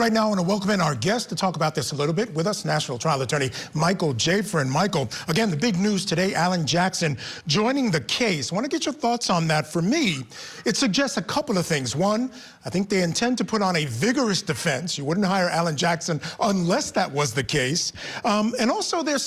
Right now, I want to welcome in our guest to talk about this a little bit with us, National Trial Attorney Michael Jaafar. And Michael, again, the big news today, Alan Jackson joining the case. I want to get your thoughts on that. For me, it suggests a couple of things. One, I think they intend to put on a vigorous defense. You wouldn't hire Alan Jackson unless that was the case. And also, there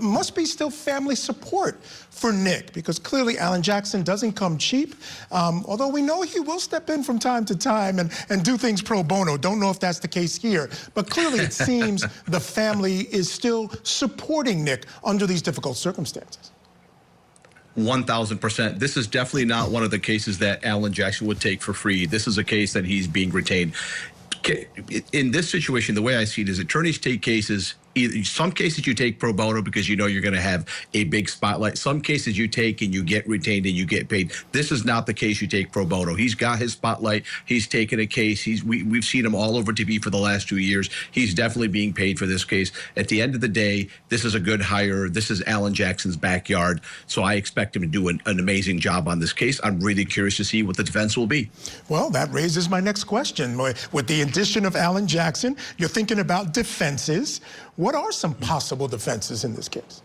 must be still family support for Nick, because clearly Alan Jackson doesn't come cheap, although we know he will step in from time to time and do things pro bono. Don't know if that's the case here, but clearly it seems the family is still supporting Nick under these difficult circumstances. 1,000%. This is definitely not one of the cases that Alan Jackson would take for free. This is a case that he's being retained. In this situation, the way I see it is attorneys take cases. Some cases you take pro bono because you know you're going to have a big spotlight. Some cases you take and you get retained and you get paid. This is not the case you take pro bono. He's got his spotlight. He's taken a case. We've seen him all over TV for the last 2 years. He's definitely being paid for this case. At the end of the day, this is a good hire. This is Alan Jackson's backyard. So I expect him to do an amazing job on this case. I'm really curious to see what the defense will be. Well, that raises my next question. With the addition of Alan Jackson, you're thinking about defenses. What are some possible defenses in this case?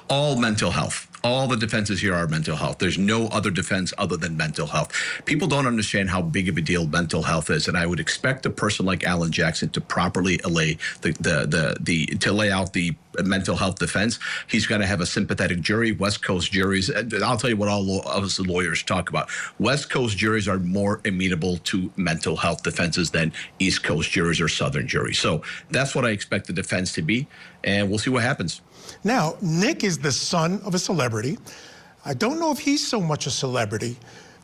All mental health. All the defenses here are mental health. There's no other defense other than mental health. People don't understand how big of a deal mental health is, and I would expect a person like Alan Jackson to properly lay lay out the mental health defense. He's going to have a sympathetic jury. West Coast juries, I'll tell you what all of us lawyers talk about. West Coast juries are more amenable to mental health defenses than East Coast juries or Southern juries. So that's what I expect the defense to be, and we'll see what happens. Now, Nick is the son of a celebrity. I don't know if he's so much a celebrity.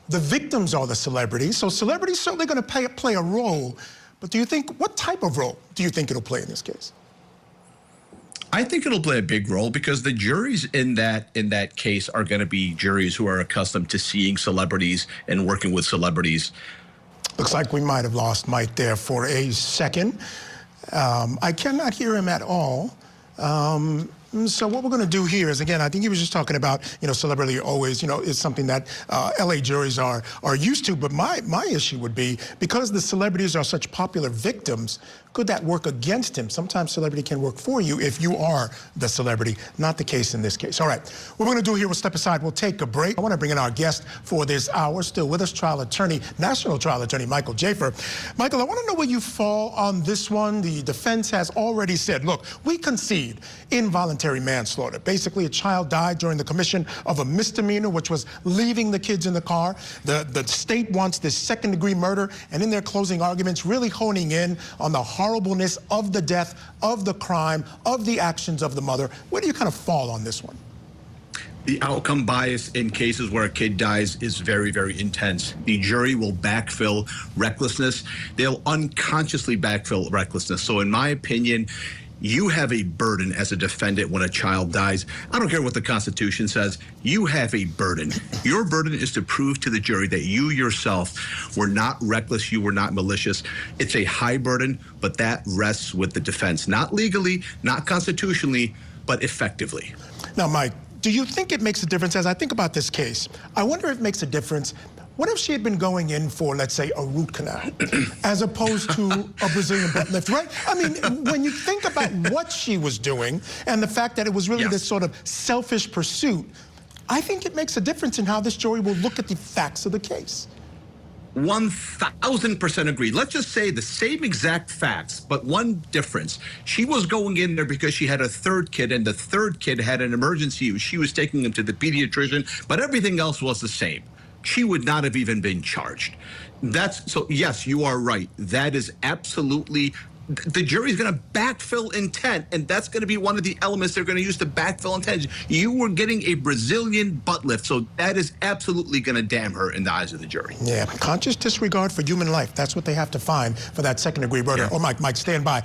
The victims are the celebrities, so celebrities certainly going to play a role. But what type of role do you think it'll play in this case? I think it'll play a big role because the juries in that case are going to be juries who are accustomed to seeing celebrities and working with celebrities. Looks like we might have lost Mike there for a second. I cannot hear him at all. So what we're going to do here is, again, I think he was just talking about, celebrity always, is something that LA juries are used to. But my issue would be, because the celebrities are such popular victims, could that work against him? Sometimes celebrity can work for you if you are the celebrity. Not the case in this case. All right, what we're going to do here, we'll step aside. We'll take a break. I want to bring in our guest for this hour. Still with us, National Trial Attorney Michael Jaafar. Michael, I want to know where you fall on this one. The defense has already said, look, we concede involuntary manslaughter. Basically, a child died during the commission of a misdemeanor, which was leaving the kids in the car. The state wants this second-degree murder, and in their closing arguments, really honing in on the horribleness of the death, of the crime, of the actions of the mother. Where do you kind of fall on this one? The outcome bias in cases where a kid dies is very, very intense. The jury will backfill recklessness. They'll unconsciously backfill recklessness. So in my opinion, you have a burden as a defendant when a child dies. I don't care what the Constitution says. You have a burden. Your burden is to prove to the jury that you yourself were not reckless, you were not malicious. It's a high burden, but that rests with the defense. Not legally, not constitutionally, but effectively. Now, Mike, do you think it makes a difference? As I think about this case, I wonder if it makes a difference. What if she had been going in for, let's say, a root canal, as opposed to a Brazilian butt lift, right? I mean, when you think about what she was doing and the fact that it was really this sort of selfish pursuit, I think it makes a difference in how this jury will look at the facts of the case. 1,000% agree. Let's just say the same exact facts, but one difference. She was going in there because she had a third kid, and the third kid had an emergency. She was taking him to the pediatrician, but everything else was the same. She would not have even been charged. So yes, you are right. That is absolutely, the jury is going to backfill intent, and that's going to be one of the elements they're going to use to backfill intent. You were getting a Brazilian butt lift, so that is absolutely going to damn her in the eyes of the jury. Yeah, conscious disregard for human life. That's what they have to find for that second-degree murder. Yeah. Oh, Mike, stand by.